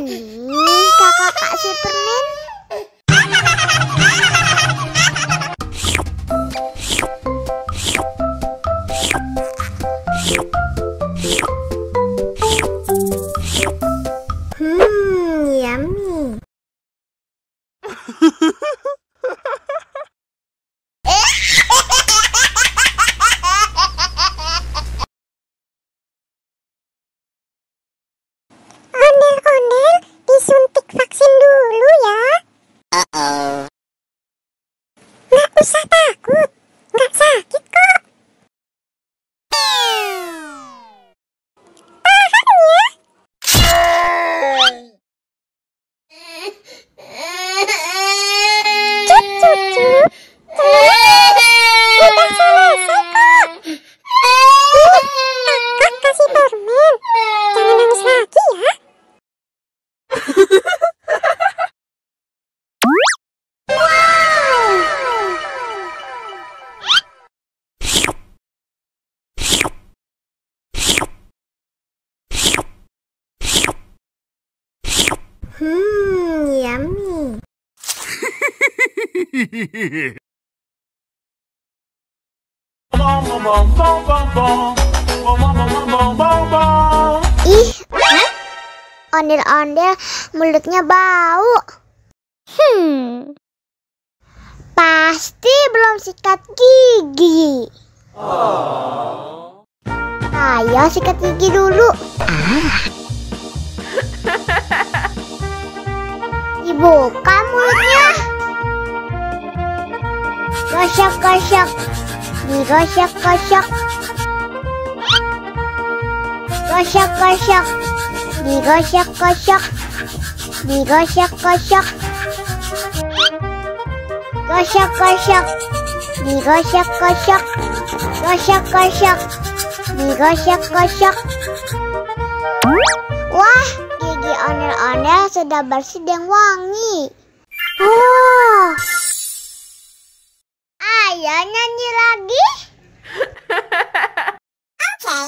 Kakak Kak Superman. Yummy. Ondel-ondel disuntik vaksin dulu ya. Nggak usah takut, nggak sakit kok. Tahan ya. Cup, cup, cup. Udah selesai kok. Kakak kasih permen. Jangan nangis lagi ya. Yummy. Ih, ondel-ondel mulutnya bau. Pasti belum sikat gigi. Ayo sikat gigi dulu. Dibuka mulutnya. Gosok-gosok. Digosok-gosok. Gosok-gosok. Digosok-gosok. Digosok-gosok. Gosok-gosok. Digosok-gosok. Gosok-gosok. Digosok-gosok. Wah, gigi ondel-ondel sudah bersih dan wangi. Oh, ayo nyanyi lagi. Oke.